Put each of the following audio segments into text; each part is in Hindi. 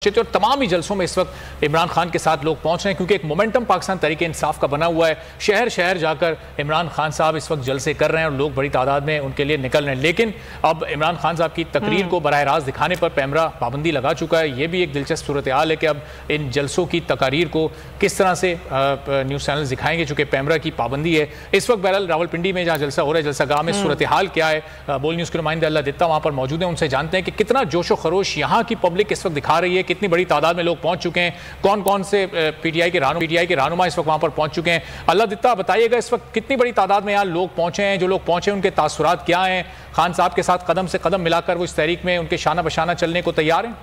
और तमाम ही जलसों में इस वक्त इमरान खान के साथ लोग पहुंच रहे हैं क्योंकि एक मोमेंटम पाकिस्तान तहरीक इंसाफ का बना हुआ है। शहर शहर जाकर इमरान खान साहब इस वक्त जलसे कर रहे हैं और लोग बड़ी तादाद में उनके लिए निकल रहे हैं। लेकिन अब इमरान खान साहब की तकरीर को बराह रास्त दिखाने पर पैमरा पाबंदी लगा चुका है। ये भी एक दिलचस्प सूरत हाल है कि अब इन जलसों की तकारीर को किस तरह से न्यूज़ चैनल दिखाएंगे, चूँकि पैमरा की पाबंदी है। इस वक्त बहरहाल रावलपिंडी में जहाँ जलसा हो रहा है, जलसा गाह में सूरत हाल क्या है, बोल न्यूज़ के नुमाइंदे अल्लाह दित्ता वहाँ पर मौजूद है। उनसे जानते हैं कि कितना जोशो खरोश यहाँ की पब्लिक इस वक्त दिखा रही है, कितनी बड़ी तादाद में लोग पहुंच चुके हैं, कौन कौन से पीटीआई के रहनुमा इस वक्त वहां पर पहुंच चुके हैं। अल्लाह दित्ता बताइएगा इस वक्त कितनी बड़ी तादाद में यहाँ लोग पहुंचे हैं, जो लोग पहुंचे उनके तासुरात क्या हैं, खान साहब के साथ कदम से कदम मिलाकर वो इस तहरीक में उनके शाना बशाना चलने को तैयार हैं।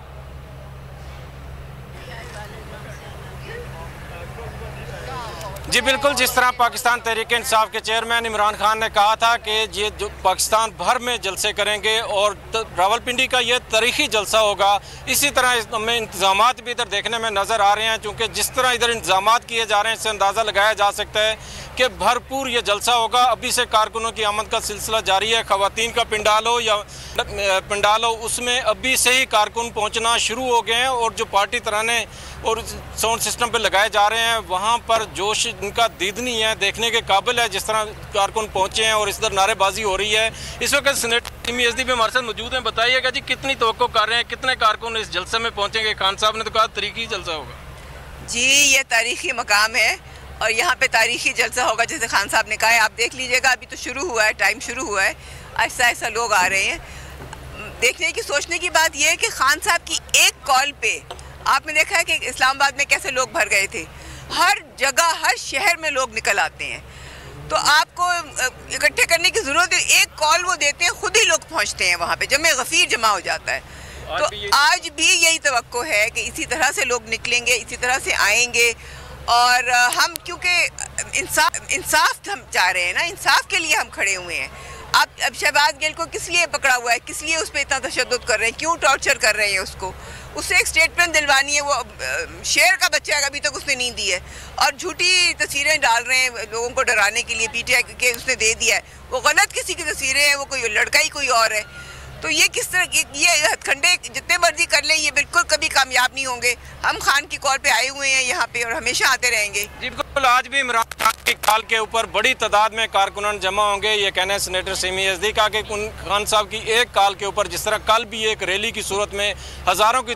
जी बिल्कुल, जिस तरह पाकिस्तान तहरीक इंसाफ के चेयरमैन इमरान खान ने कहा था कि ये जो पाकिस्तान भर में जलसे करेंगे और रावलपिंडी का ये तारीखी जलसा होगा, इसी तरह में इंतजामात भी इधर देखने में नज़र आ रहे हैं। क्योंकि जिस तरह इधर इंतजामात किए जा रहे हैं, इससे अंदाज़ा लगाया जा सकता है कि भरपूर ये जलसा होगा। अभी से कारकुनों की आमद का सिलसिला जारी है। ख़वातीन का पंडाल हो या पंडाल हो, उसमें अभी से ही कारकुन पहुँचना शुरू हो गए हैं और जो पार्टी तराने और साउंड सिस्टम पर लगाए जा रहे हैं, वहाँ पर जोश इनका दीदनी है, देखने के काबिल है जिस तरह कारकुन पहुंचे हैं और इस तरह नारेबाजी हो रही है। इस वक्त सीनेटर सिमी यज़दी भी हमारे साथ मौजूद हैं। बताइएगा जी, कितनी तवक्को कर रहे हैं, कितने कारकुन इस जलसे में पहुंचेंगे? खान साहब ने तो कहा तारीखी जलसा होगा। जी, ये तारीखी मकाम है और यहाँ पे तारीखी जलसा होगा जैसे खान साहब ने कहा है। आप देख लीजिएगा, अभी तो शुरू हुआ है, टाइम शुरू हुआ है, ऐसा ऐसा लोग आ रहे हैं। देखने की सोचने की बात यह है कि खान साहब की एक कॉल पे आपने देखा है कि इस्लामाबाद में कैसे लोग भर गए थे। हर जगह, हर शहर में लोग निकल आते हैं, तो आपको इकट्ठे करने की ज़रूरत है। एक कॉल वो देते हैं, खुद ही लोग पहुंचते हैं वहाँ पे, जमे गफीर जमा हो जाता है। तो आज भी यही तवक्को है कि इसी तरह से लोग निकलेंगे, इसी तरह से आएंगे। और हम क्योंकि इंसाफ हम चाह रहे हैं ना, इंसाफ के लिए हम खड़े हुए हैं। आप अब शहबाज गिल को किस लिए पकड़ा हुआ है, किस लिए उस पर इतना तशद्दुद कर रहे हैं, क्यों टॉर्चर कर रहे हैं उसको? उससे एक स्टेटमेंट दिलवानी है। वो शेर का बच्चा है, अभी तक उसने नहीं दी है और झूठी तस्वीरें डाल रहे हैं लोगों को डराने के लिए। पीटीआई के उसने दे दिया है, वो गलत किसी की तस्वीरें हैं, वो कोई लड़का ही कोई और है। तो ये किस तरह ये हथकंडे जितने मर्जी कर लें, ये बिल्कुल कभी कामयाब नहीं होंगे। हम खान की कॉल पे आए हुए हैं यहाँ पे और हमेशा आते रहेंगे। जी बिल्कुल, आज भी इमरान खान की कॉल के ऊपर बड़ी तादाद में कारकुनान जमा होंगे। ये कहना है सीनेटर सिमी यज़दी का कि खान साहब की एक कॉल के ऊपर, जिस तरह कल भी एक रैली की सूरत में हज़ारों की